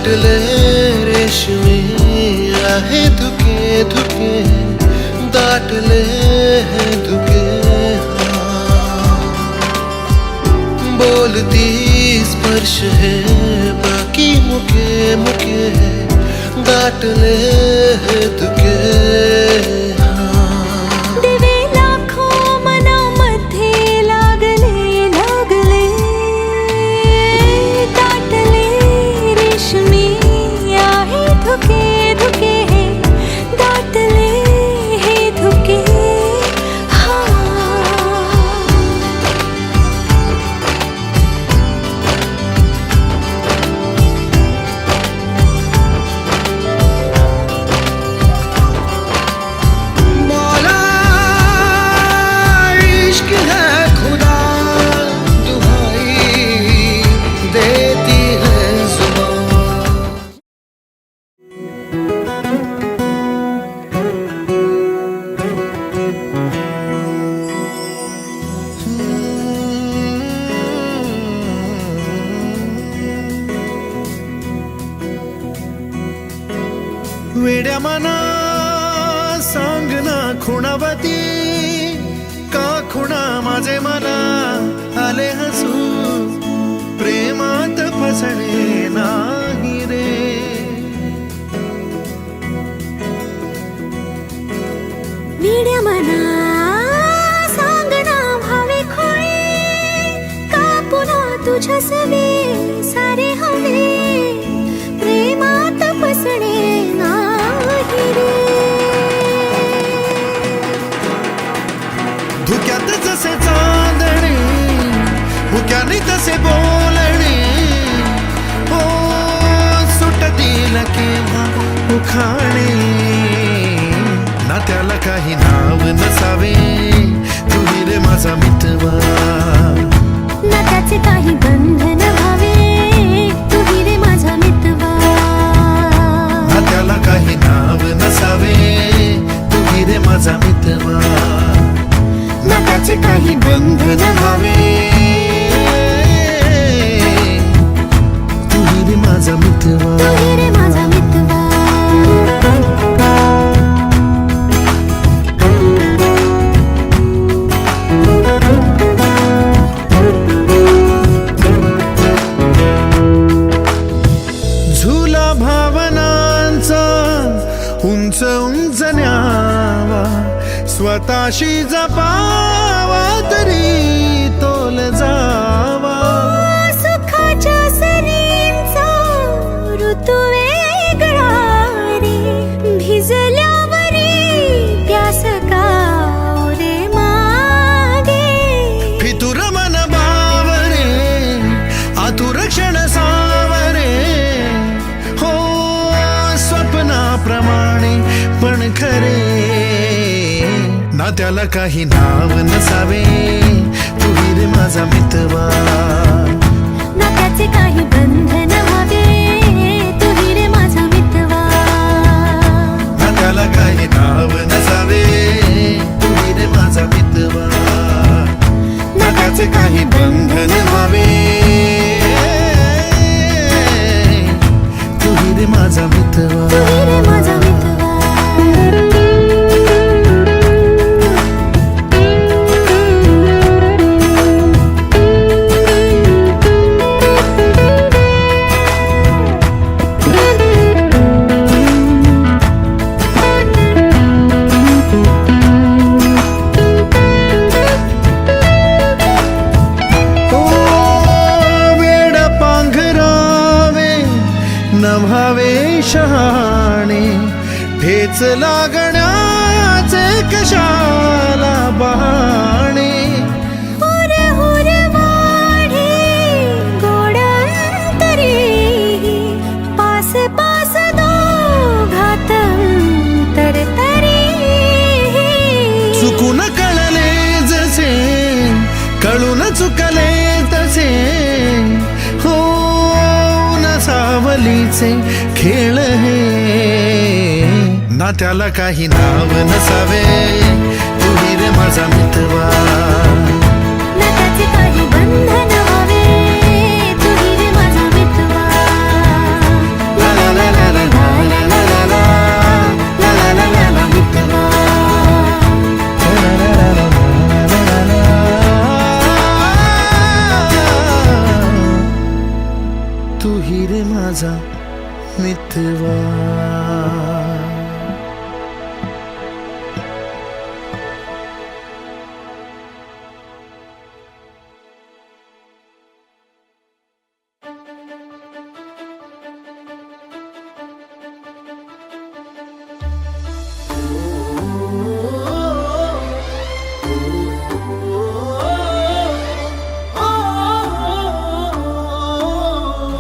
दाटले रेशमी आहे धुके धुके दाटले हैं धुके बोलती स्पर्श है बाकी मुके मुके दाटले हैं धुके वेड्या मना सांग ना खुणावती का खुणा माझे मला आले हसू प्रेमात फसणे नाही रे वेड्या मना सांग ना भावे खोळे का पुन्हा तुझ्या सवे सारे हवे प्रेमात फसणे धुक्यात जसे चांदणे हुक्याने तसे बोलणे हो सुटतील केव्हा उखाणे ना त्याला काही नाव नसावे तुही रे माझा मितवा ना त्याचे काही बंधन व्हावे तुही रे माझा मितवा ना त्याला काही नाव नसावे तुही रे माझा मितवा ना त्याचे काही बंधन व्हावे तुही रे माझा मितवा तुही रे माझा मितवा झुला भावनांचा उंच उंच न्यावा स्वतःशी जपावा तरी तोल जावा सुखाच्या सरींचा ऋतू वेगळा रे भिजल्यावरी प्यास का रे मागे फितुर मन बावरे आतुर क्षण सावरे हो स्वप्नाप्रमाणे पण खरे ना त्याला काही नाव नसावे तुही रे माझा मितवा ना त्याचे काही बंधन व्हावे तुही रे माझा मितवा ना त्याला काही नाव नसावे तुही रे माझा मितवा ना त्याचे काही बंधन व्हावे तुही रे माझा मितवा तुही रे माझा मितवा नभावे शहाणे ठेच लागण्याचे कशाला बहाणे हुर हुर वाढे गोडंतरी पास पास दोघात तरतरी चुकून कळले जसे कळून चुकले तसे हो सावलीचे खेळ हे ना त्याला काही नाव नसावे तुही रे माझा मितवा ना त्याचे काही बंधन व्हावे तुही रे माझा मितवा माझा मितवा.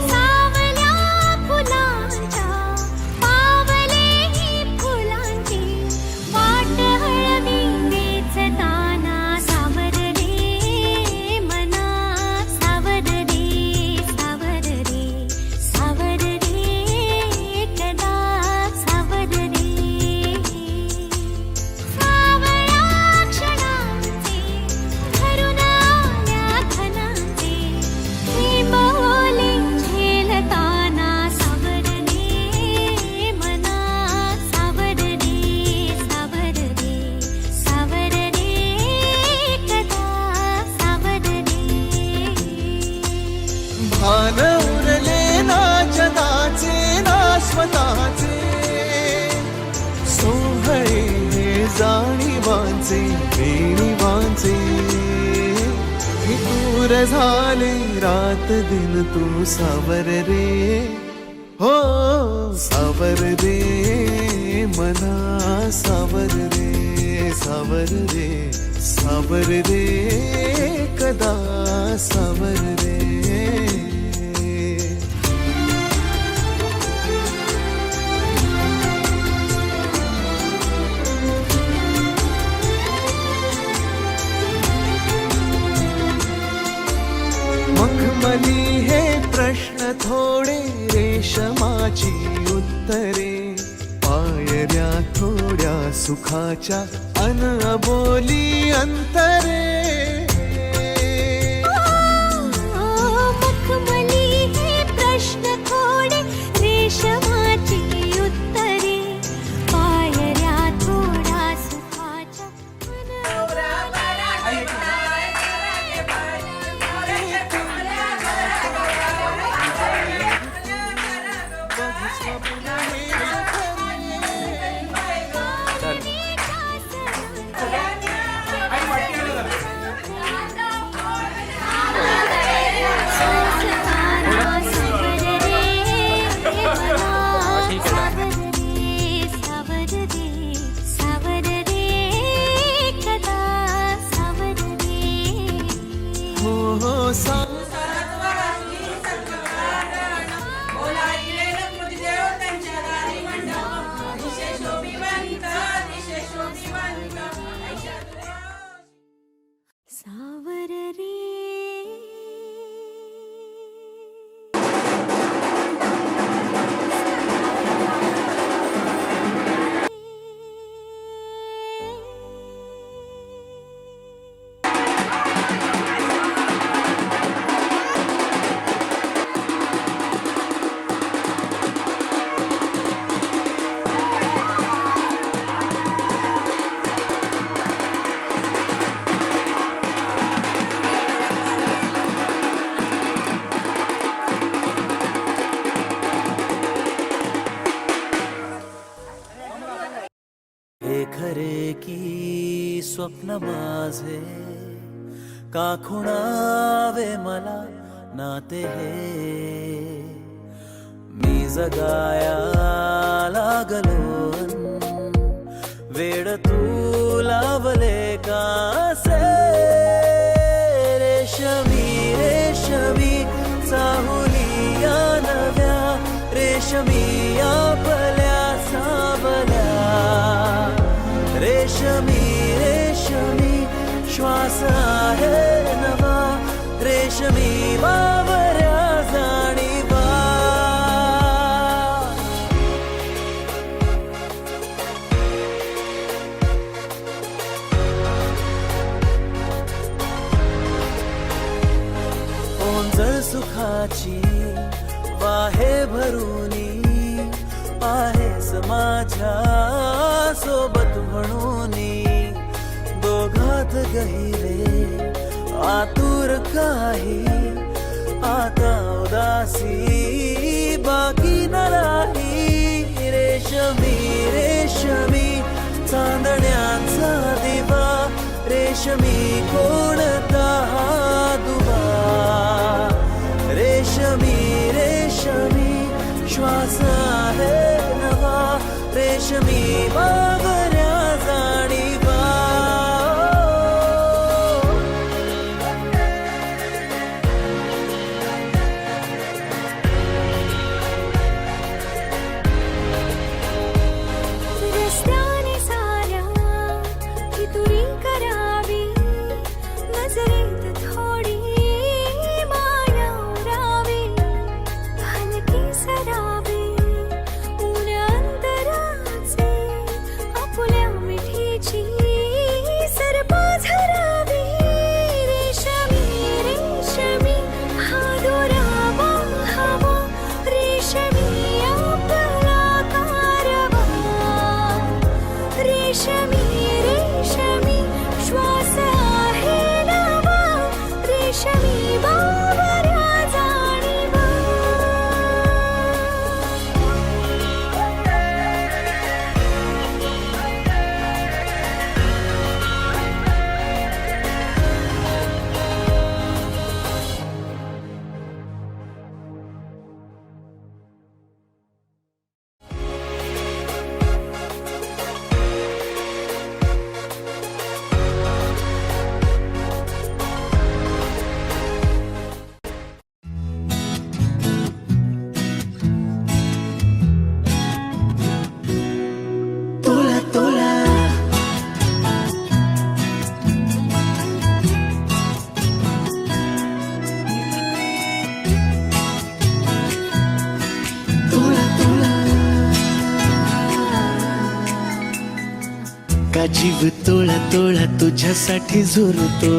सावल्या फुलांच्या पावलेही फुलांची वाट हळवी वेचताना सावर रे मना सावर रे सावर रे सावर रे कदा सावर रे. सावळ्या क्षणांचे भरून आल्या धनांचे बोले झेलताना सावर रे मना सावर रे सावर रे सावर रे कदा सावर रे. भान उरले ना जगाचे ना स्वतःचे सोहळे हे जाणीवांचे बेणीवांचे दूर झाले रात दिन तू सावर रे हो सावर रे मना सावर रे सावर रे सावर रे कदा सावर रे. मखमली हे प्रश्न थोडे रेशमाची उत्तरे पायऱ्या थोड्या सुखाच्या अनबोली अंतरे. मखमली हे प्रश्न थोडे रेशमाची उत्तरे पायऱ्या थोडा सुखाच्या सावर रे. हे खरे की स्वप्न माझे का खुणावे मला नाते हे मी जगाया लागलो वेड तू लावले कासे रेशमी रेशमी चाहुलिया नव्या रेशमी आपल्या सावल्या रेशमी रेशमी श्वास आहे नवा रेशमी बावऱ्या जाणीवा ओंजळ सुखाची वाहे भरूनी आहेस माझ्या सोबत म्हणूनी दोघात गहिरे आतुर काही आता उदासी बाकी रेशमी कोणता हा दुवा, रेशमी रेशमी श्वास आहे नवा, रेशमी बावऱ्या जाणीवा. रस्त्याने साऱ्या कितुरी करावी, नजरेत थोडी माया उरावी, हलकी सरावी ऊन अंतराचे, आपुल्या मिठीची सरपा झरावी. रेशमी रेशमी हा दुरावा हवा, रेशमी आपला कारवा, रेशमी रेशमी श्वास आहे नवा, रेशमी बावऱ्या जाणीवा. तोला तोला तोला तोला का जीव तोळा तोळा तुझ्यासाठी झुरतो,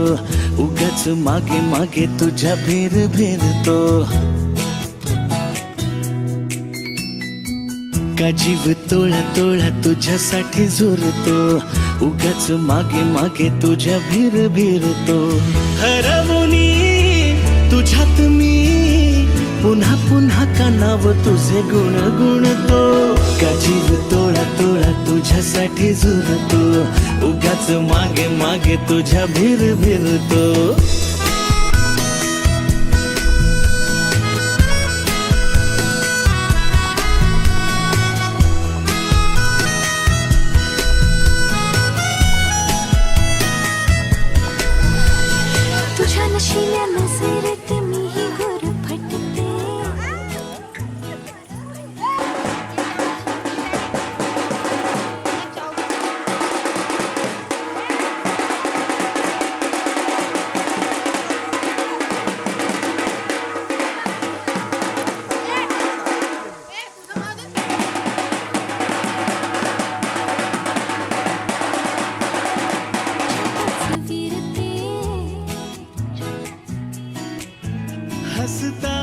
उगाच मागे मागे तुझ्या भेर भेरतो. का जीव तोळा तोळा तुझ्यासाठी झुरतो, उगाच मागे मागे तुझ्या भीर भीरतो. हरवुनी तुझ्यात मी पुन्हा पुन्हा कानाव तुझे गुण गुणतो. का जीव तोळा तोळा तुझ्यासाठी झुरतो, उगाच मागे मागे तुझ्या भीर भीरतो. तुझ्या नशिल्या नजरेत मीही गुरफटते, विरते हसता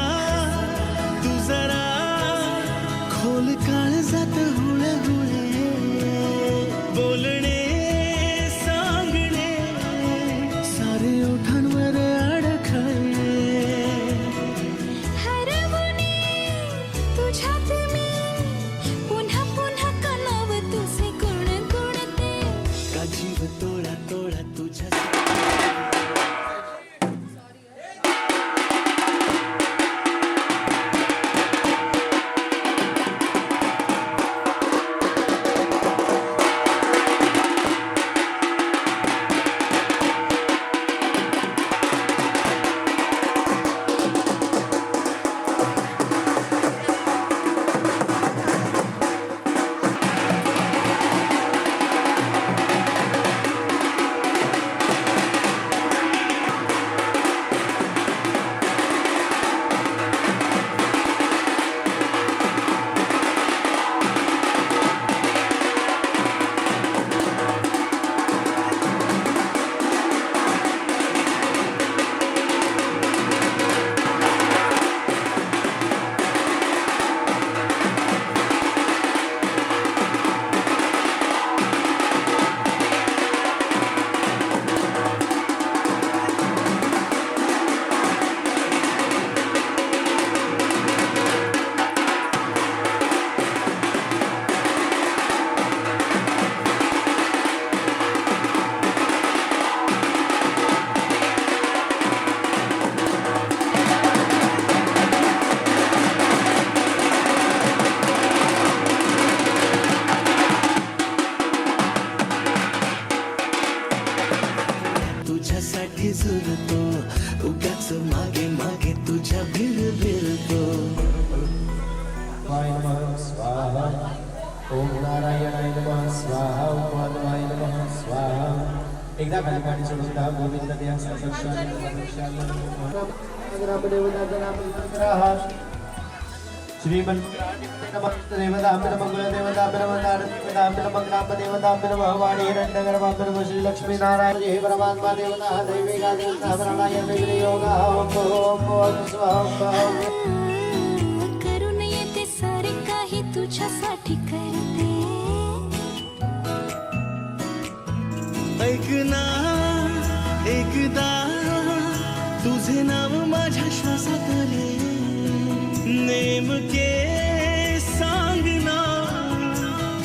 तू जरा खोल काळजात हुळहुळे, बोलणे सांगणे सारे ओठांवर अडखळे. हरवुनी तुझ्यात मी पुन्हा पुन्हा कानाव तुझे गुण गुणते. का जीव तोळा तोळा तुझ्या एकदा खाली पाणी सोडून द्या गोविंद द्या श्रीमन श्री लक्ष्मी नारायण हे परमात्मा देवता दैवी योगा करून येते सारे काही तुझ्यासाठी करते ऐक ना एकदा तुझे नाव माझ्या श्वासात आले नेमके सांग ना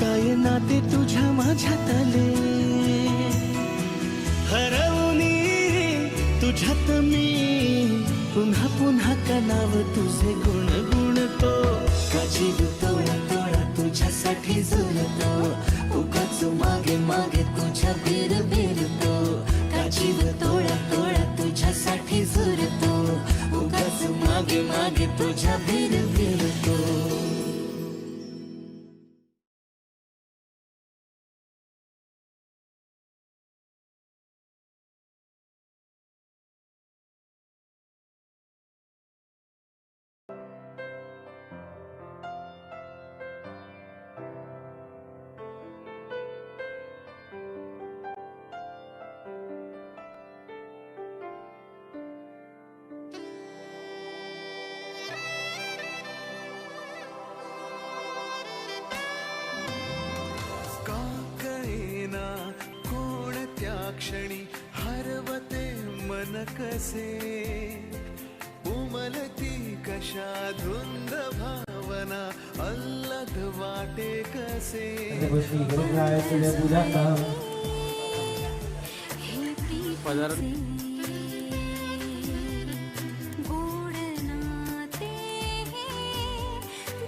काय नाते तुझ्या माझ्यात आले हरवणी तुझ्यात मी पुन्हा पुन्हा का नाव तुझे गुण गुणतो का जीव तोळा तोळा तुझ्यासाठी जुळतो उगाच मागे मागे तुझ्या बेर बेरतो का जीव तोळा तोळा तुझ्यासाठी जुळतो उगाच मागे मागे तुझ्या बेर बेरतो का कळेना कोणत्या क्षणी हरवते मन कसे उमलती कशा धुंद भावना अल्लग वाटे कसे हे प्रीतीचे गोड नाते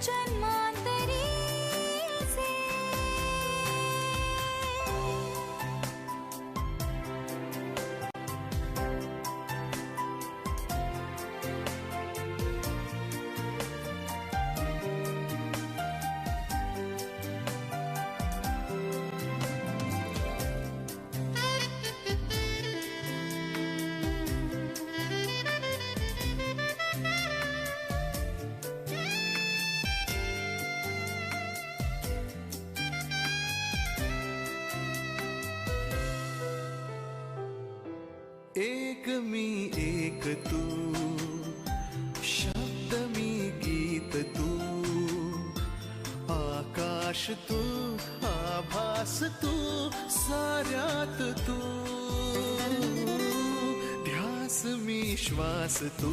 जन्मांतरीचे एक मी एक तू शब्द मी गीत तू आकाश तू आभास तू साऱ्यात तू ध्यास मी श्वास तू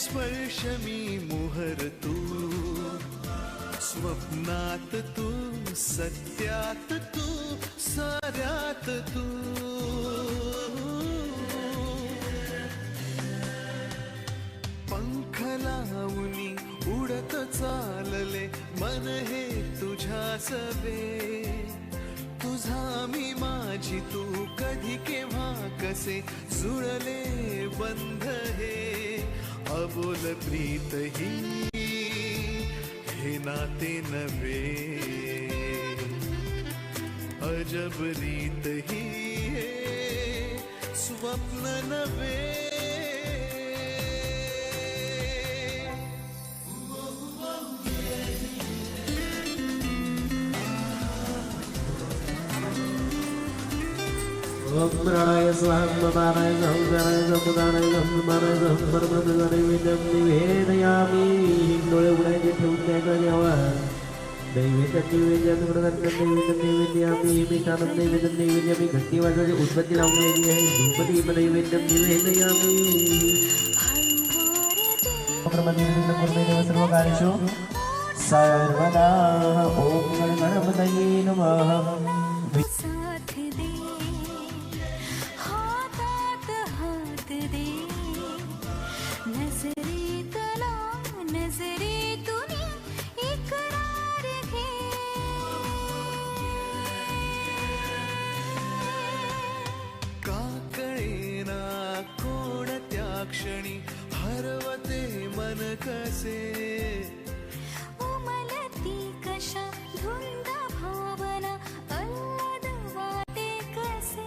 स्पर्श मी मोहर तू स्वप्नात तू सत्यात तू साऱ्यात तू पंख लावणी उडत चालले मन हे तुझ्या सवे तुझा मी माझी तू कधी केव्हा कसे जुळले बंध हे अबोल प्रीत ही हे नाते नव्हे अजब रीत ही हे स्वप्न नव्हे ओम प्राणाय स्वाहा प्राणाय संसाराय समुदानाय संमानाय संपरमदानाय विद्यम निवेदयामि डोळे उघडायचे ठेवून द्यायचा देवा दैवेद्य नैवेद्यामी मिठानं नैवेद्यामी घंटी वाजवायची उदबत्ती लावून द्यायची आहे धूपदीप नैवेद्यम निवेदयामि सर्व कार्येषु सर्वदा ओम गणपतये नमः साथ दे हातात हात दे नजरेतला नजरेतून इकरार घे का कळेना कोणत्या क्षणी हरवते मन कसे उमलती कशा धुंद भावना अल्लद वाटे कसे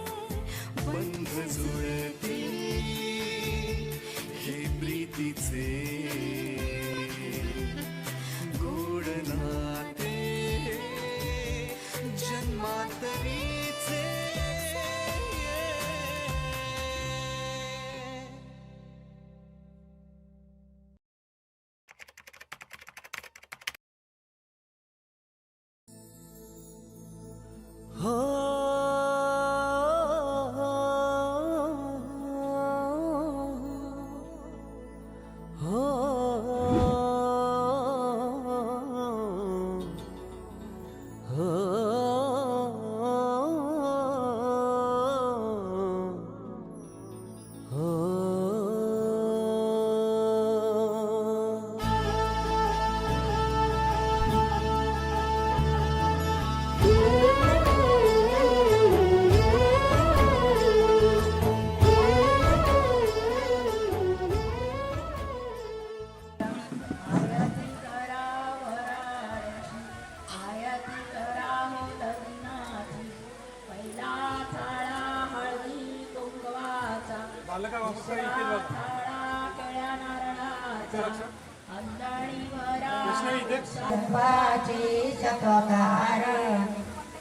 सर्वाची सत्वकारण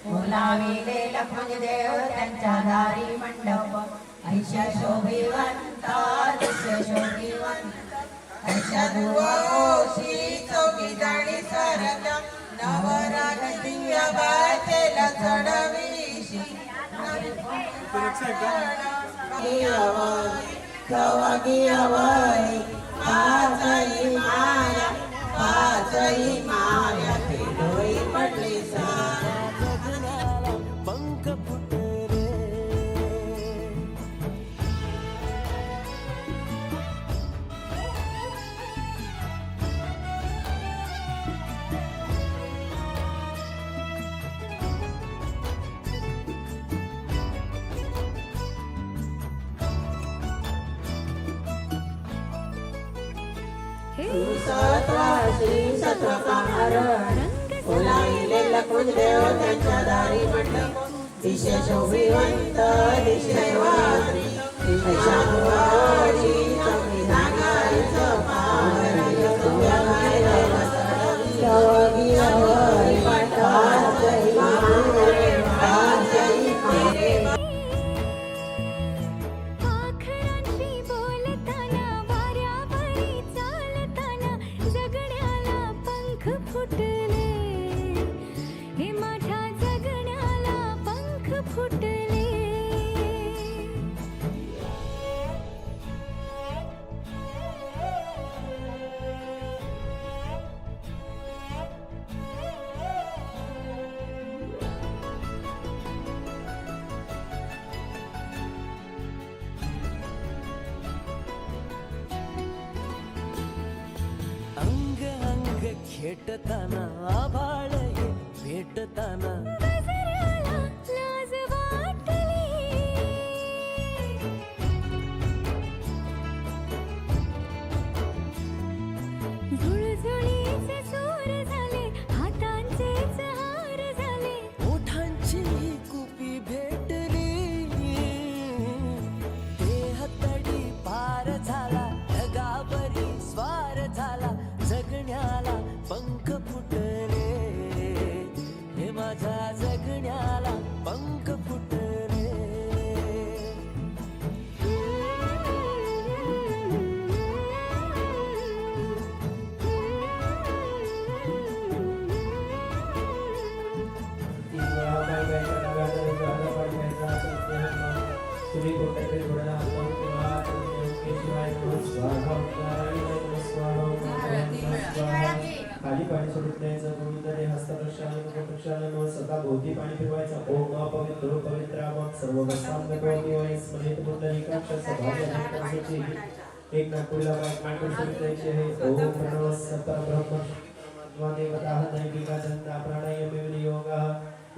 बोलाविले लक्ष्मणदेव त्यांच्या दारी मंडप ऐशा शोभिवंत दृश्य शोभिवंत ऐशा दुर्वाशी चौकी जाणी सरत नवराग दिव्य बाचेला चढविशी गियावई पाचई माया पाचई माया ते डोई पडली जगण्याला पंख फुटले सत्वाशी सत्वकारण बोलाविले लक्ष्मणदेव त्यांच्या दारी मंडप दिशे शोभिवंत दिशे वारी ऐशा दुर्वाशी चौकी जाणी आखरांशी बोलताना वाऱ्यावरी चालताना जगण्याला पंख फुटले हे माझ्या जगण्याला पंख फुटले अंग अंग खेटताना आभाळ हे भेटताना गजऱ्याला लाज वाटली झुळझुळीचे सूर झाले हातांचेच हार झाले ओठांची कुपी भेटली देह तडी पार झाला ढगावरी स्वार झाला जगण्याला पंख फुटले हे माझ्या जगण्याला पंख फुटले तुम्ही कोणत्याकडे थोड्याला आपण किंवा शिवाय खाली पाणी सोडत न्यायचं गुरुदरे हस्तप्रक्षालन मुखप्रक्षालन सदा भोवती पाणी फिरवायचं ओम अपवित्र पवित्र मग सर्व स्मरित पुंडलिकाक्षाचा भाग्य एक नागपूरला नागपूर सुरू आहे ओम प्रणव परब्रह्म देवता दैविका चंद्रा प्राणायाम योगा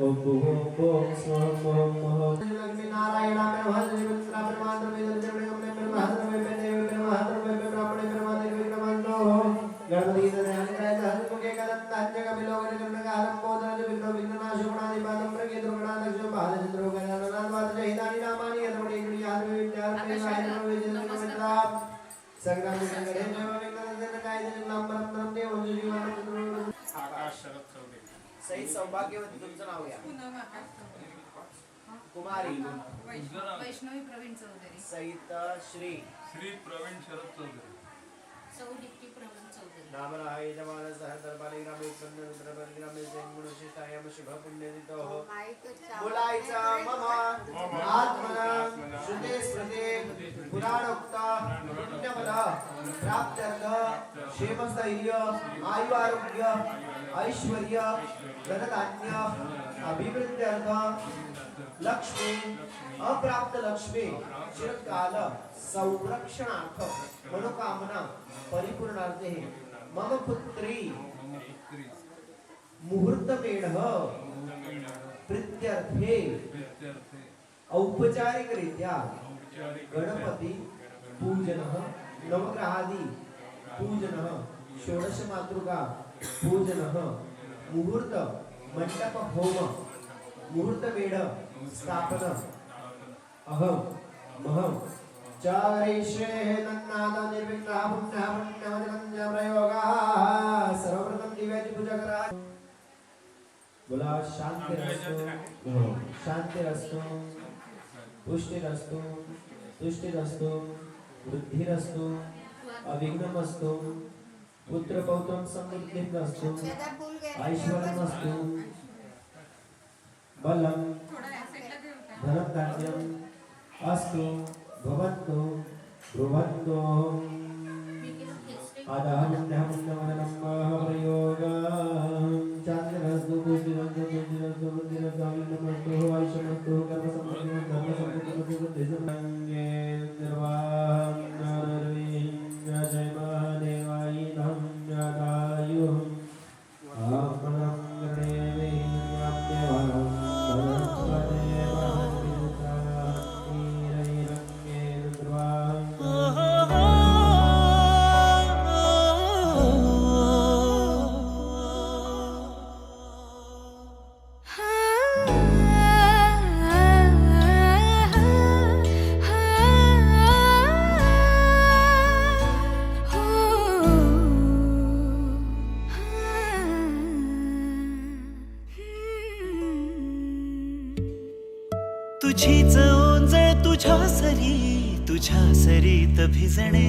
ओम ओम स्वहम ओम ओम लक्ष्मी नारायण ब्रह्मांड मंत्र ब्रह्मांड वेद ब्रह्मांड ब्रह्मांड वेद ब्रह्मांड ब्रह्मांड ब्रह्मांड ब्रह्मांड गणपति ध्यान मुखे करत अंजग विलोकन कर्ण कालम बोधन विघ्न विघ्ननाश गुणादि पादम प्रगे दुर्गुणा दक्षो बालचंद्रो गणानाथ वाद जहिदानि नामानि यदवडे गुणी आदि विद्यार प्रेमाय वेजन मंत्रा संग्राम संगरे देव विघ्न काय नाम परम देव जीवन आकाश शरद चौधरी सई सौभाग्यवती तुमचं नाव घ्या कुमारी वैष्णवी प्रवीण चौधरी सहित श्री श्री प्रवीण शरद चौधरी सौ डिप्टी प्रवीण चौधरी नाम राय जमान सह दरबारी ग्राम उत्पन्न रुद्रबर ग्राम जैन गुणशिष्टायाम शुभ पुण्यदितो बोलायचा मम आत्मना श्रुते स्मृते पुराणोक्त पुण्यफल प्राप्त्यर्थ क्षेमस्थैर्य आयु आरोग्य ऐश्वर्य धनधान्य अभिवृद्ध्यर्थ लक्ष्मी अप्राप्त लक्ष्मी चिरकाल संरक्षणार्थ मनोकामना परिपूर्णार्थे मम पुत्री मुहूर्तमेढ प्रीत्यर्थे औपचारिकरीत्या गणपती पूजन नवग्रहादि पूजन षोडश मातृका पूजन मुहूर्त मंडप होम मुहूर्त मेढ स्थापन अहम महम चारेशे नन्नाद निर्विघ्न पुण्य पुण्यवदनं शांतिरस्तु शांतिरस्तु पुष्टिरस्तु तुष्टिरस्तु वृद्धिरस्तु अविघ्नमस्तु पुत्रपौत्रं समृद्धिरस्तु ऐश्वर्यमस्तु बलं धनधान्यम् अस्तु भवन्तु ब्रुवन्तु आदाहमुन्नहमुन्नवदनं प्रयोगं चान्द्रस्तु पुष्टिरस्तु तुष्टिरस्तु वृद्धिरस्तु अविघ्नमस्तु ऐश्वर्यमस्तु कर्मसमृद्धिरस्तु बुद्धिसम्पन्ने निर्वाहं नरवीं जयमादेवायिनं यदायुः आपनं गणेवेयं तुझीच ओंजळ तुझ्या सरीत भिजणे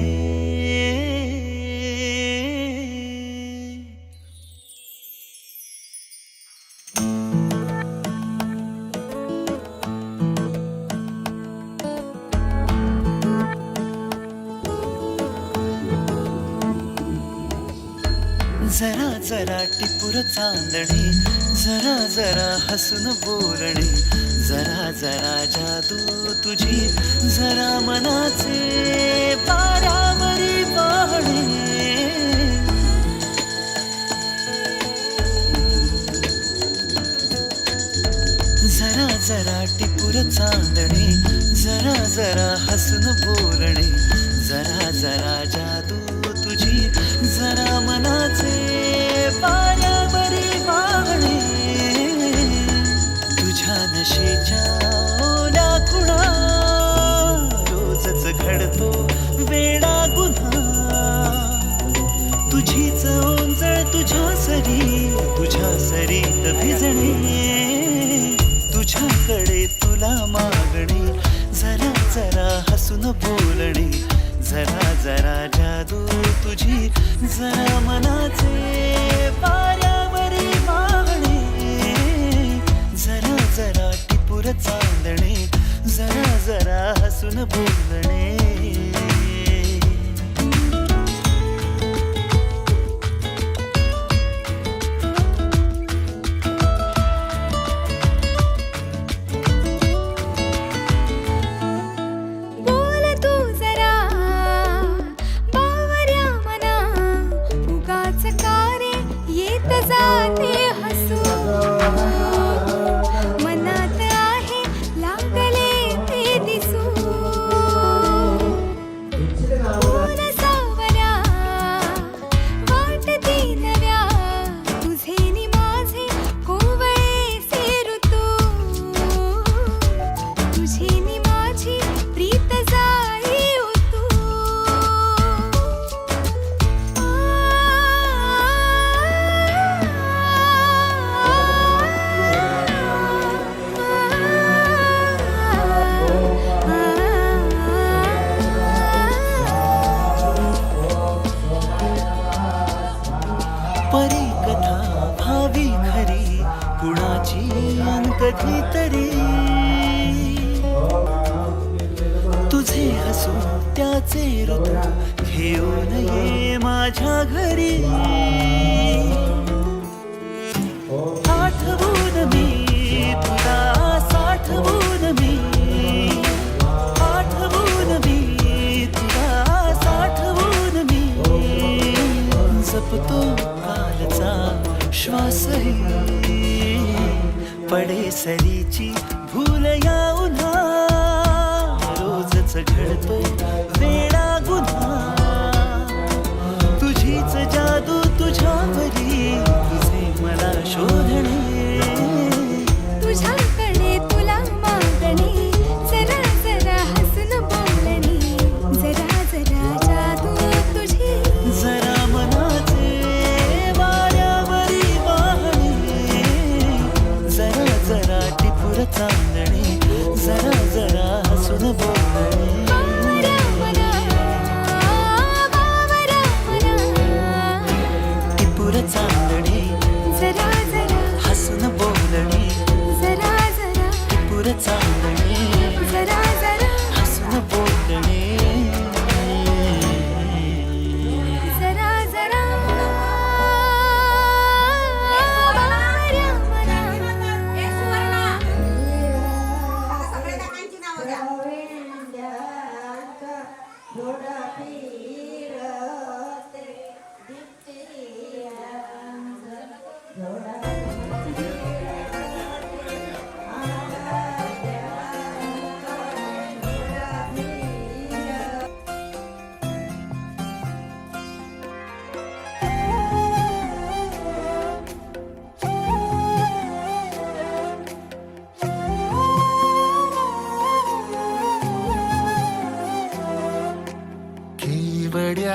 जरा जरा टिपूर चांदणे जरा जरा हसून बोलणे जरा जरा जादू तुझी जरा मनाचे पारावरी वाहणे जरा जरा टिपूर चांदणे जरा जरा हसून बोलणे जरा जरा जादू तुझी जरा मनाचे पारावरी वाहणे तुझ्या नशेच्या ओल्या खुणा रोजच घडतो वेडा गुन्हा तुझीच ओंजळ तुझ्या सरीत भिजणे तुझ्याकडे तुला मागणे जरा जरा हसून बोलणे जरा जरा जादू तुझी जरा मनाचे पारावरी वाहणे जरा जरा टिपूर चांदणे जरा जरा हसून बोलणे परी कथा भावी खरी कुणाची कधी तरी तुझे हसू त्याचे ऋतू घेऊन ये माझ्या घरी आठवून मी तुला साठवून मी आठवून मी तुला साठवून मी जपतो कालचा श्वासही पडे सरीची भूल या उन्हा रोजच घडतो वेडा गुन्हा तुझीच जादू तुझ्यावरी तुझे मला शोधणे तुझ्याकडे तुला मागणे जरा जरा हसून बोलणे जरा जरा जादू तुझी जरा मनाचे वाऱ्यावरी वाहणे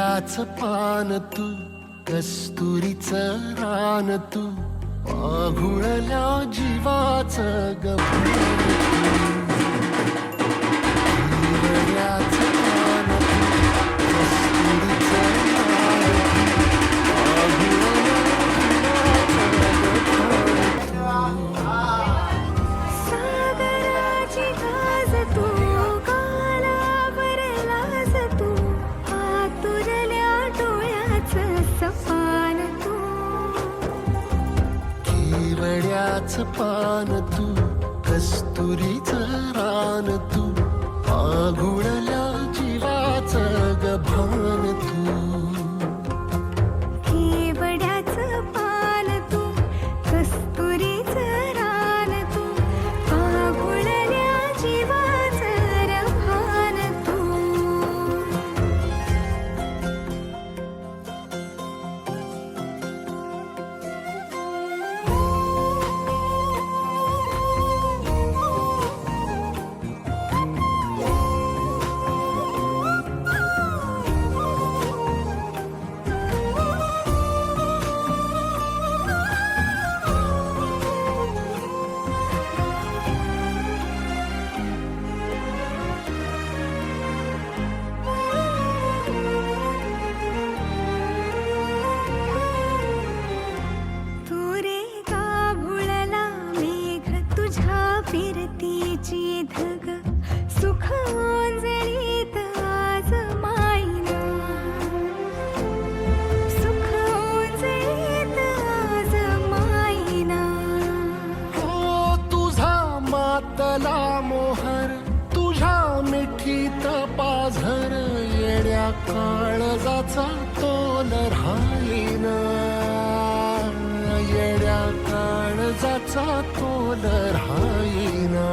केवड्याच पान तू कस्तुरीच रान तू पाघुळल्या जीवाच गभीर केवड्याच पान तू कस्तुरीच रान तू पाघुळल्या सागराची गाज तू गालावर लाज तू आतुरल्या डोळ्याचं सपान तू केवड्याच पान तू कस्तुरीच रान तू पाघुळल्या जीवाच गभान तू केवड्याचं पान तू कस्तुरीचं रान तू पागुळल्या जीवाचं रभान तू तू रे गाभुळला मेघ तुझ्या फिरतीची धग सुख ओंजळीत आज माईना सुख ओंजळीत आज माईना हो तुझा मातला मोहर तुझ्या मिठीत पाझर येड्या काळजाचा तोल राहीना येड्या काळजाचा तोल राहीना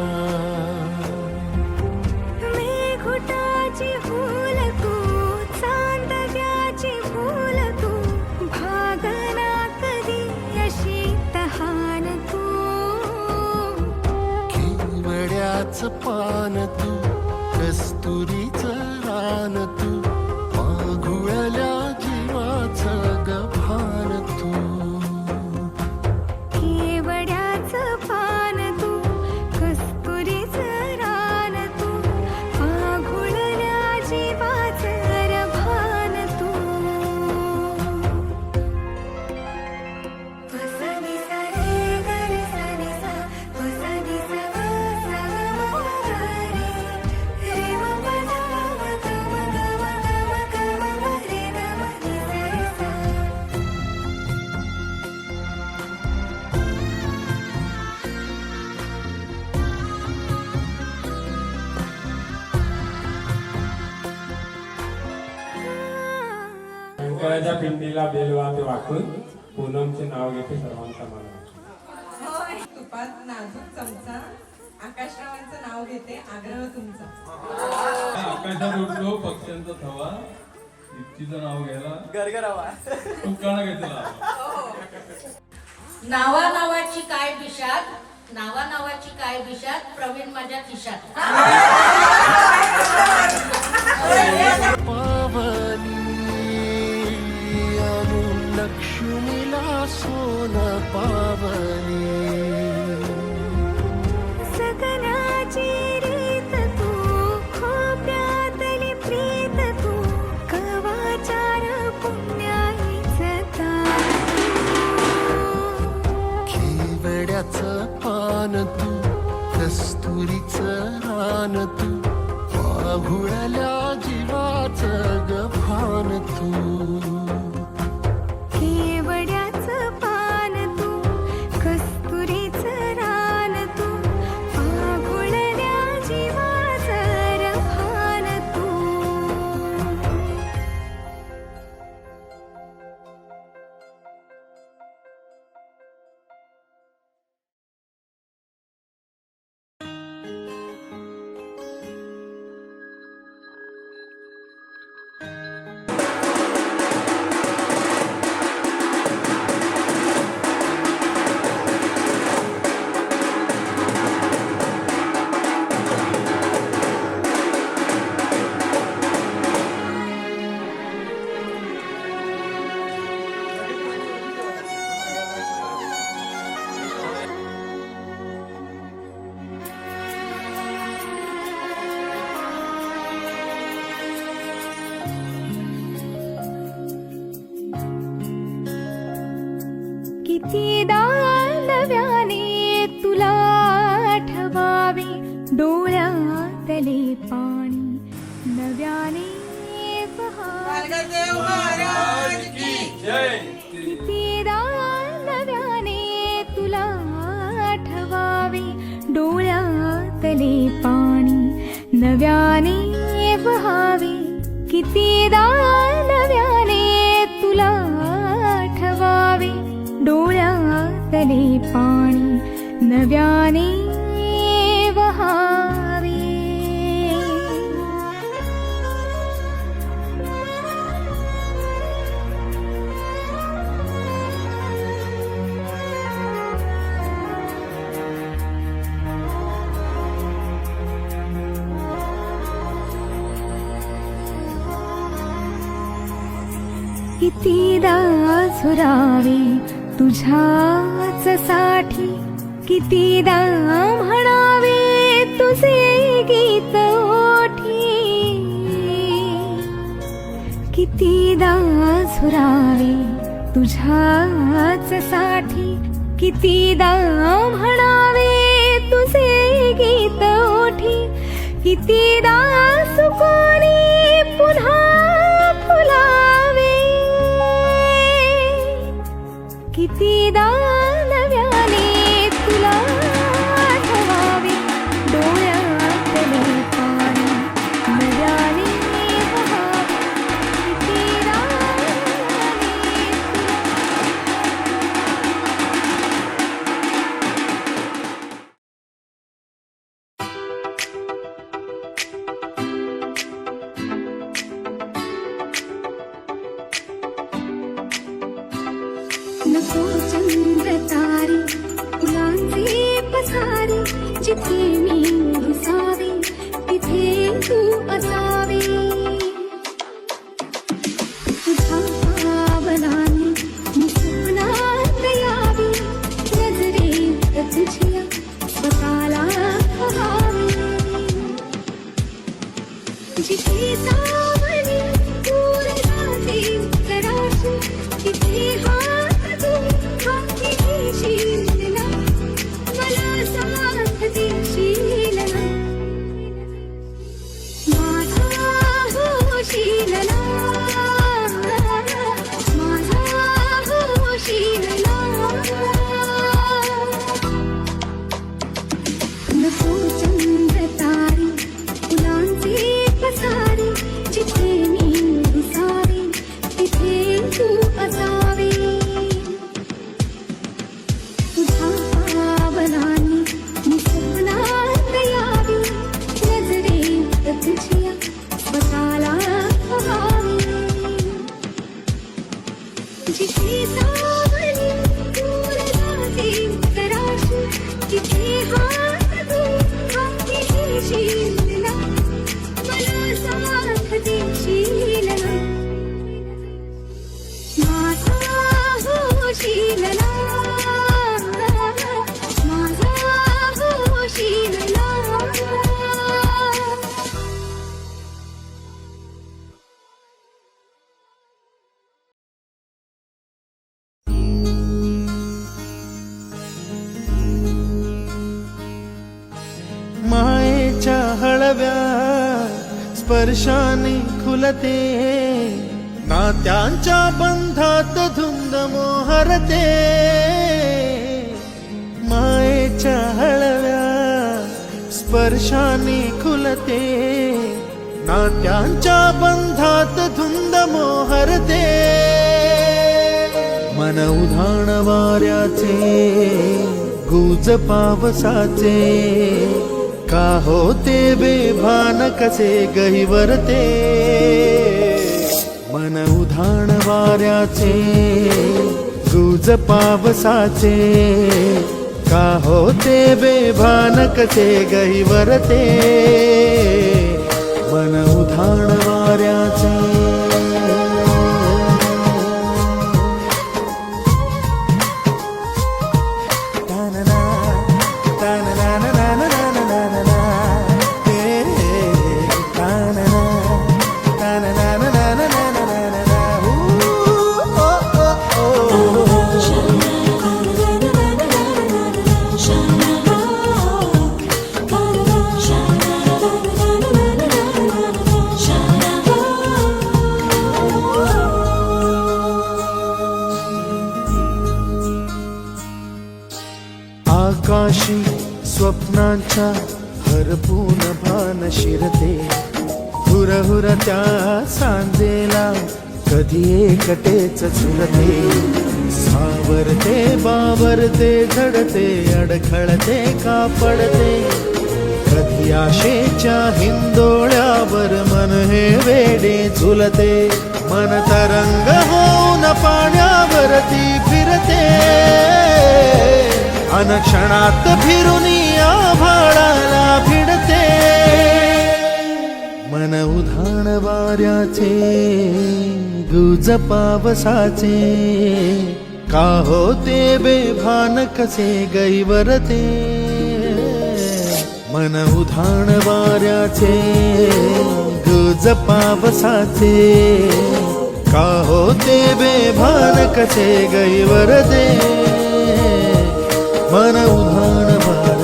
मेघुटाची फूल तू चांदव्याची फूल तू भागना कधी अशी तहान तू केवड्याच पान तू कस्तुरीच रान तू पाघुळल्या जीवाच गभान तू केवड्याचं पान तू कस्तुरीचं रान तू पाघुळल्या जीवाचं रभान तू वसनी सरे गर सनी सा वसनी सा सा ग रे रे म प ध म ग रे ग म नि रे सा शंकराच्या पिंडीला बेलवाते वाकून पूनमचे नाव घेते सर्वांचा मान. तुपात नाजूक चमचा आकाशरावांचं नाव घेते आग्रह तुमचा. आकाशात उडतो पक्ष्यांचा थवा दीप्तीचं नाव घ्यायला गरगरावा तुकाना घेतला. नावा नावाची काय दिशात नावा नावाची काय दिशात प्रवीण माझ्या खिशात. पावनी लक्ष्मीला सोन पावनी सगळ्याची रीत तू खोप्यातली प्रीत तू कवाचार पुण्याईच केवड्याच पान तू कस्तुरीच रान तू पाघुळल्या जीवाच गभान तू केवड्याचं पान तू कस्तुरीचं रान तू पाघुळल्या जीवाचं रभान तू कितीदा नव्याने तुला आठवावे डोळ्यातले पाणी नव्याने बहावे. कितीदा नव्याने तुला आठवावे डोळ्यातले पाणी नव्याने बहावे. कितीदा नव्याने तुला आठवावे डोळ्यातले पाणी नव्याने वहावे. कितीदा झुरावे तुझ्याच साठी कितीदा म्हणावे तुझे गीत ओठी. कितीदा झुरावे तुझ्याच साठी कितीदा म्हणावे तुझे गीत ओठी. कितीदा सुकोनी पुन्हा फुलावे. कितीदा नव्याने तुला आठवावे डोळ्यातले पाणी नव्याने बहावे. कितीदा नव्याने नको चंद्र तारे फुलांचे पसारे जिथे मी दिसावे तिथे तू असावे. तुझ्या पावलांनी मी स्वप्नात यावी नजरेत तुझ्या स्वतःला पहावे. जिथे सावली दूर जाते जराशी तिथे हात तू हाती घेशील ना मला साथ देशील ना. माझा होशील ना माझा होशील ना. नको चंद्र तारे फुलांचे पसारे जिथे मी दिसावे तिथे तू असावे. तुझ्या पावलांनी मी स्वप्नात यावी नजरेत तुझ्या स्वतःला पहावे. जिथे सावली दूर जाते जराशी तिथे हात तू हाती घेशील ना मला साथ देशील ना. माझा होशील ना माझा होशील ना. मायेच्या हळव्या स्पर्शाने खुलते नात्यांच्या बंधात धुंद मोहरते. मायेच्या हळव्या स्पर्शाने खुलते नात्यांच्या बंधात धुंद मोहरते. मन उधाण वाऱ्याचे गुज पावसाचे का होते बेभान कसे गहिवरते. मन उधाण वाऱ्याचे गुज पावसाचे का होते बेभान कसे गहिवरते. मन उधाण वाऱ्याचे स्वप्नांच्या हरपून भान शिरते, हुरहुर त्या सांजेला कधी एकटेच झुलते, सावरते बावरते झडते अडखळते का पडते, कधी आशेच्या हिंदोळ्यावर मन हे वेडे झुलते, मन तरंग होऊन पाण्यावरती फिरते, अनक्षणात फिरून आभाळाला भिडते, मन उधाण वाऱ्याचे गुज पावसाचे, का होते बेभान कसे गैवरते, मन उधाण वाऱ्याचे गुज पावसाचे, का होते बेभान कसे गैवरते, मन उधाण वाऱ्याचे.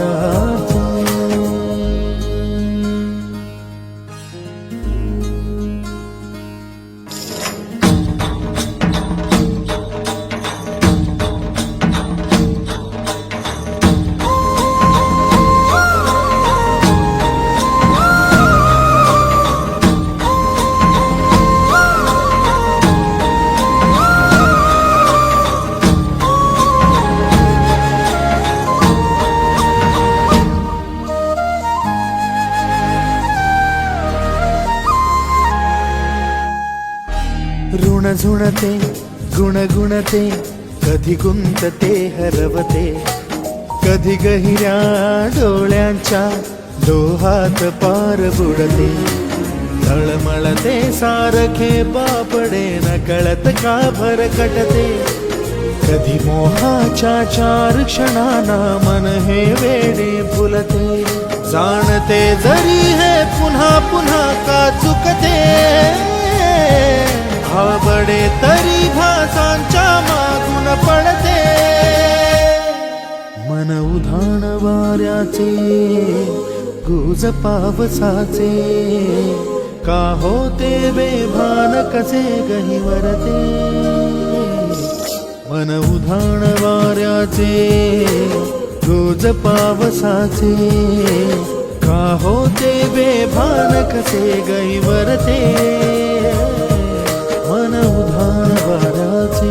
ऋण झुणते गुणगुणते, कधी गुंतते हरवते, कधी गहिऱ्या डोळ्यांच्या डोहात पार बुडते, तळमळते सारखे बापडे नकळत का भरकटते, कधी मोहाच्या चार क्षणांना मन हे वेडे फुलते, जाणते जरी हे पुन्हा पुन्हा का चुकते, भाबडे तरी भासांच्या मागून पडते, मन उधाण वाऱ्याचे गुज पावसाचे, का होते बेभान कसे गहिवरते, मन उधाण वाऱ्याचे गुज पावसाचे, का होते बेभान कसे गहिवरते, मन उधाण वाऱ्याचे.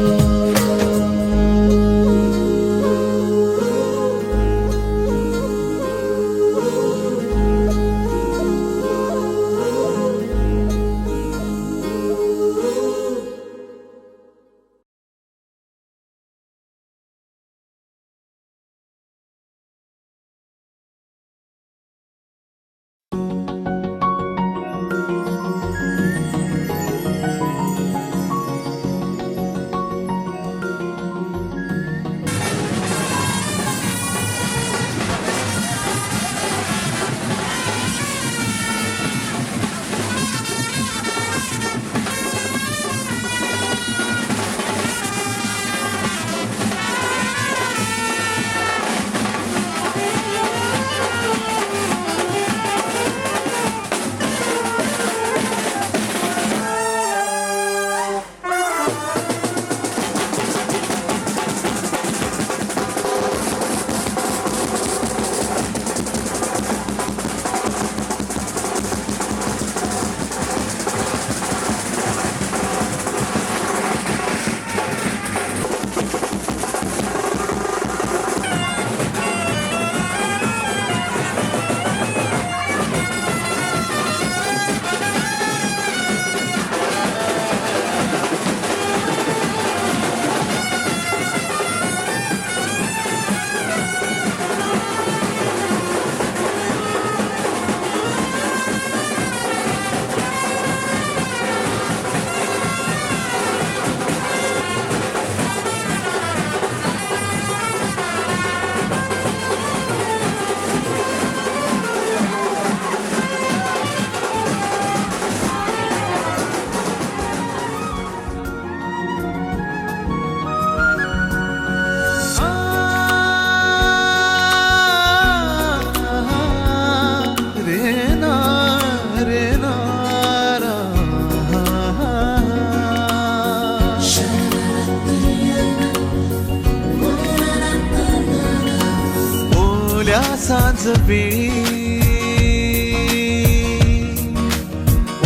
ओल्या सांज वेळी,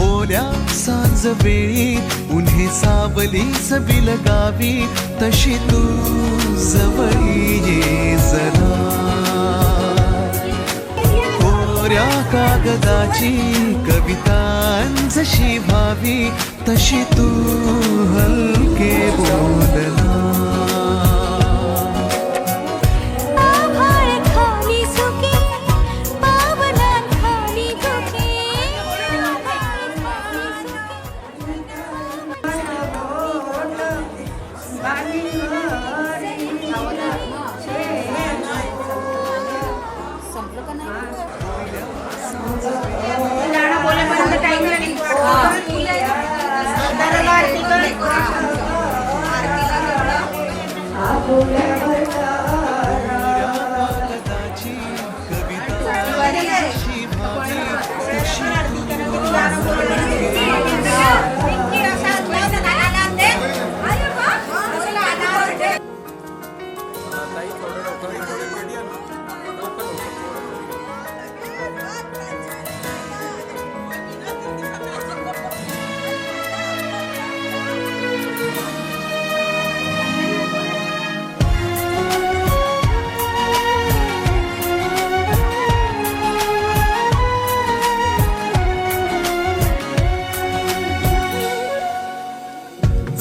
ओल्या सांज वेळी उन्हे सावलीच बिलगावी, तशी तू जवळी ये जरा. कोऱ्या कागदाची कविता जशी व्हावी, तशी तू हलके बोलना. आभाळ खाली सुके, पावलांखाली धुके. कागदाची कविता जशी व्हावी, तशी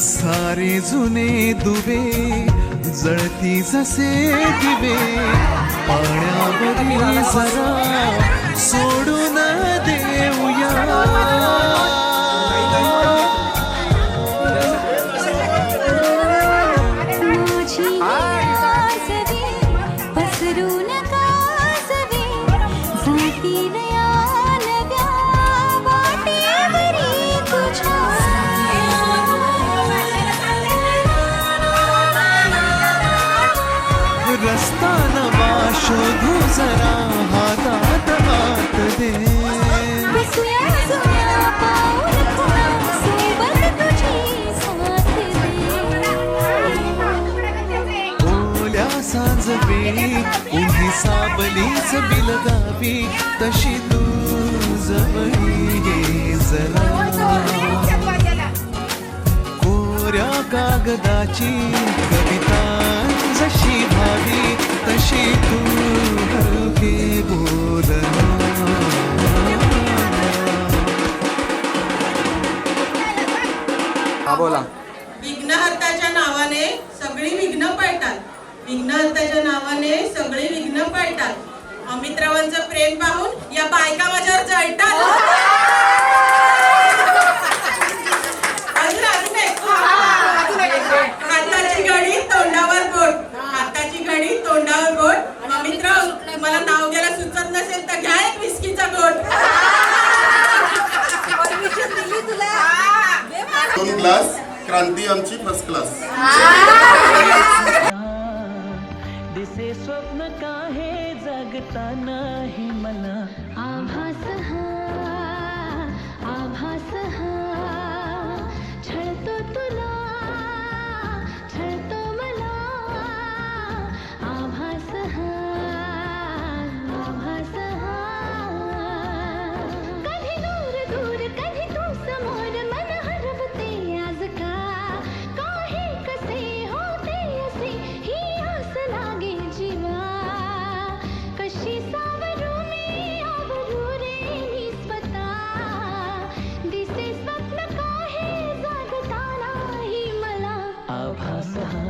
सारे जुने दुवे जळती जसे दिवे, पाण्यावरील जरा सोडून देऊया. माझी आसवे पसरू नका सवे, जातील या नव्या वाटेवरी तुझ्या. रस्ता नवा शोधू जरा, हातात हात दे. बसूया जुन्या पाऊल खुणा, सोबत तुझी साथ दे. ओल्या सांज वेळी उन्ही सावलीच बिलगावी, तशी तू जवळी ये जरा. कोऱ्या कागदाची कविता जशी व्हावी, तशी तू हलके बोलना. विघ्नहर्त्याच्या नावाने सगळी विघ्न पळतात. विघ्नहर्त्याच्या नावाने सगळी विघ्न पळतात. अमितरावांचं प्रेम पाहून या बायका माझ्यावर जळतात. अजून एक. हाताची घडी तोंडावर बोट, हाताची घडी तोंडावर बोट. अमितराव, मला नाव घ्यायला सुचत नसेल तर घ्या एक विस्कीचा गोट. दोन ग्लास क्रांती आमची फर्स्ट क्लास. दिसे स्वप्न काहे जगता नाही मला. आभास हा, आभास हा, छळतो तुला, छळतो मला. आभास हा, आभास हा. कधी दूर दूर, कधी तू समोर, मन हरवते आज का. काही कसे होते असे, ही आस लागे जीवा. कशी सावरू मी, आवरू रे मी स्वतः. दिसे स्वप्न काहे जागता नाही मला. आभास हा,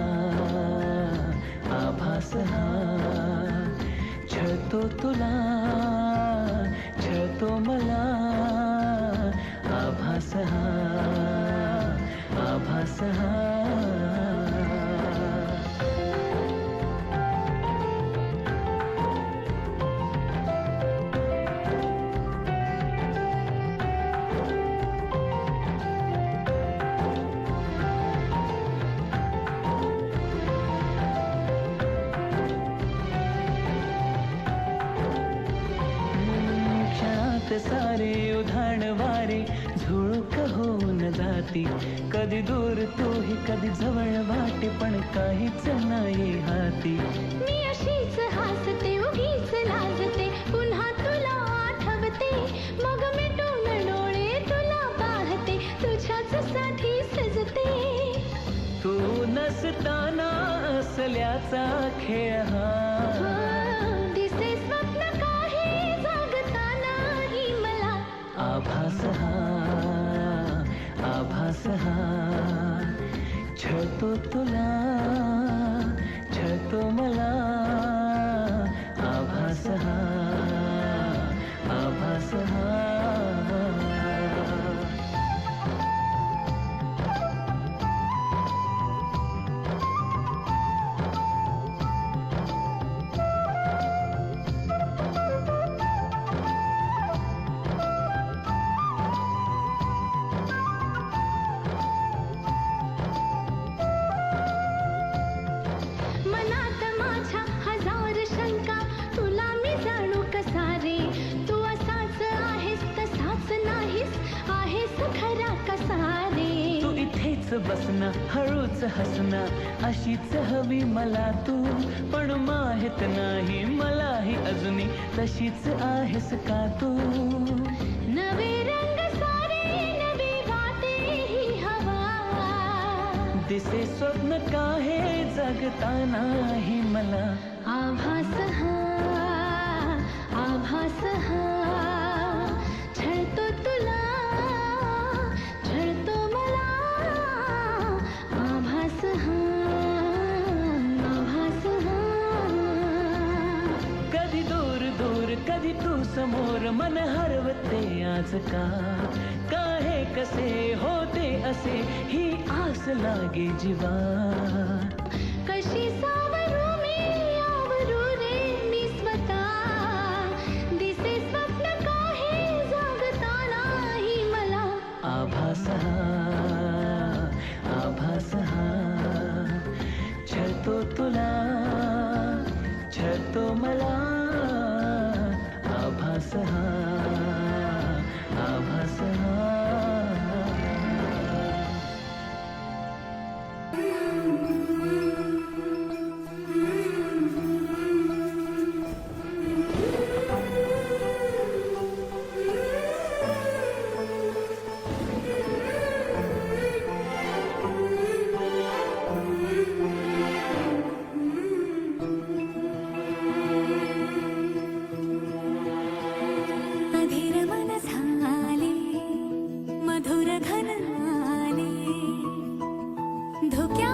आभास हा, छळतो तुला, छळतो मला. आभास हा, आभास हा. सारे उधाण वारे झुळूक होऊन जाती. कधी दूर तूही कधी जवळ वाटे पण काहीच नाही हाती. मी अशीच हसते उगीच लाजते पुन्हा तुला आठवते मग मिटून डोळे तुला पाहते तुझ्याच साठी सजते. तू नसताना असल्याचा खेळ हा. दिसे स्वप्न काही जागतानाही मला. आभास हा, आभास हा, छळतो तुला, छळतो मला. आभास हा, आभास हा. मनात माझ्या हजार शंका तुला मी जाणू कसा रे. तू असाच आहेस तसाच नाहीस आहेस खरा कसा रे. तू इथेच बसना हळूच हसना अशीच हवी मला तू. पण माहित नाही मलाही अजूनही तशीच आहेस का तू. नवे रंग सारे नवी वाटे ही हवा. दिसे स्वप्न काहे जगतानाही मला. आभास हा, आभास हा, छळतो तुला, छळतो मला. आभास हा, आभास हा. कधी दूर दूर कधी तू समोर मन हरवते आज का. काहे कसे होते असे ही आस लागे जीवा. कशी सावरू मी आवरू रे मी स्वतः. दिसे स्वप्न काही जागतानाही मला. आभास हा, आभास हा, छळतो तुला, छळतो मला. आभास हा, आभास हा. अधीर मन झाले मधुर घन आले धोक्या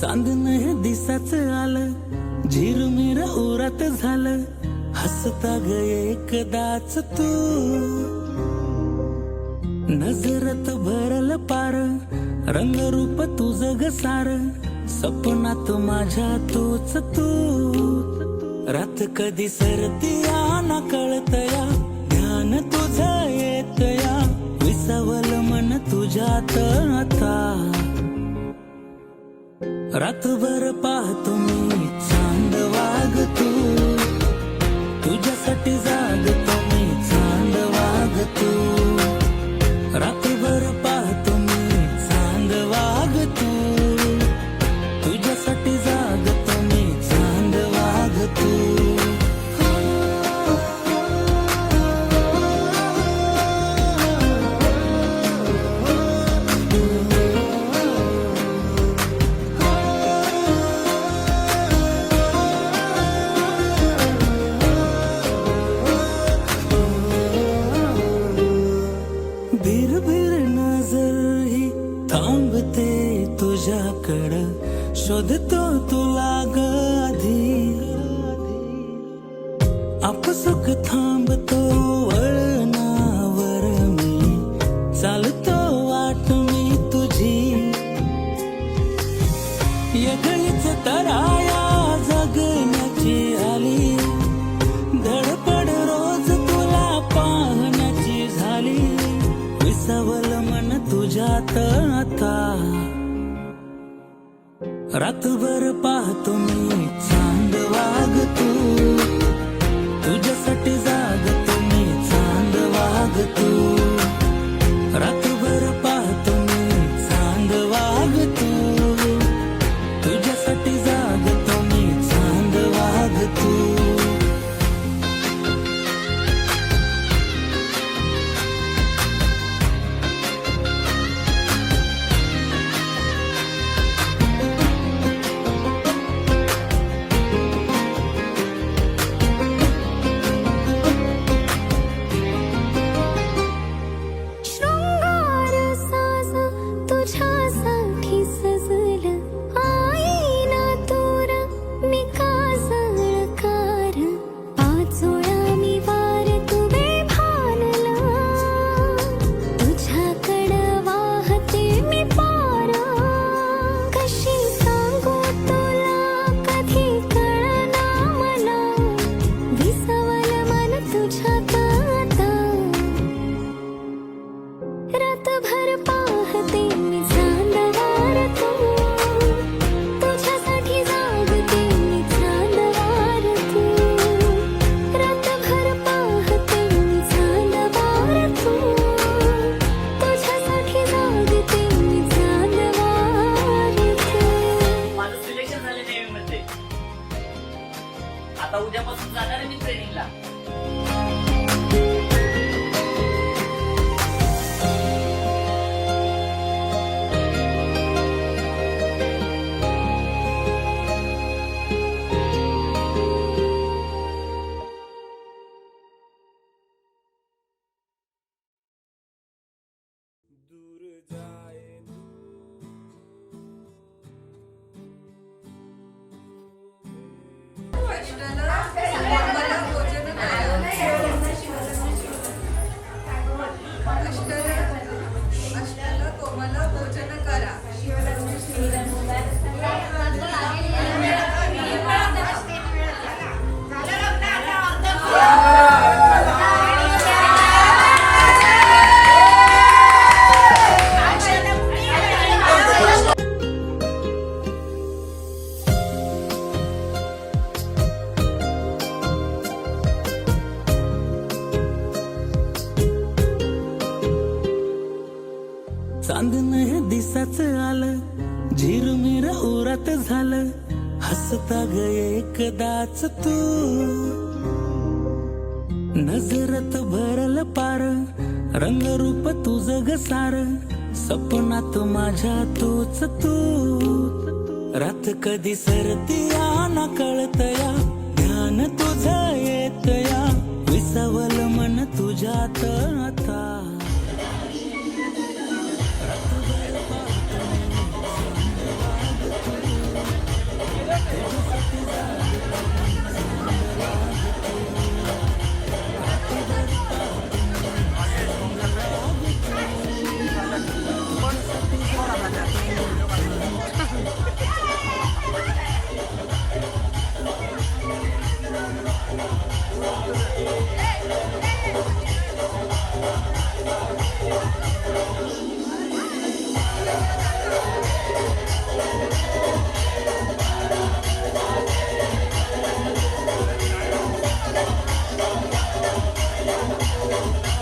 चांदण हे दिसाच आलं, झिरमिर उरात झालं, हसता ग एकदाच तू. नजरत भरल पार, रंगरूप तुझं ग सार, सपनात माझ्या तूच तू. रात कधी सरती ना कळतया, ध्यान तुझं येतया, विसावल मन तुझ्यात आता. रातभर पाहतो मी चांद वागतो, तुझ्यासाठी जागतो मी चांद वागतो. रातभर पाहतो मी चांद वागतो, तुझ्यासाठी जागतो मी चांद वागतो. भिर भिर नजर ही थांबते तुझ्याकडं, शोधतो तुला ग आधी. आपसुक थांबतो वळणावर मी, चालतो वाट मी तुझी. यगळीच तराया जगण्याची आली, धडपड रोज तुला पाहण्याची झाली, विसावल मन तुझ्यात आता. रातभर पाहतो मी चांद वागतो, तुझ्यासाठी जागतो मी चांद वागतो. रातभर पाहतो मी चांद वागतो, तुझ्यासाठी जागतो मी चांद वागतो. शृंगार साज तुझ्यासाठी सजलं, आईना तूर मी काजळकार. पाचोळा मी वार तू बेभानला, तुझ्याकडं वाहते मी पार. कशी सांगू तुला कधी कळना मला, विसावल मन तुझ्यात आता. रातभर पाहते मी चांद वारतो, तुझ्यासाठी जागते मी चांद वारतो. रातभर पाहते मी चांद वारतो, तुझ्यासाठी जागते मी चांद वारतो. माझं सिलेक्शन झालं नेव्ही मध्ये. आता उद्यापासून जाणार आहे मी ट्रेनिंगला. चांदण हे दिसाच आलं, झिरमिर उरात झालं, हसता ग एकदाच तू. नजरत भरल पार, रंगरूप तुझं ग सार, सपनात माझ्या तूच तू. रात कधी सरती ना कळतया, ध्यान तुझं येतया, विसावल मन तुझ्यात आता. रातभर पाहतो मी चांद वागतो, रे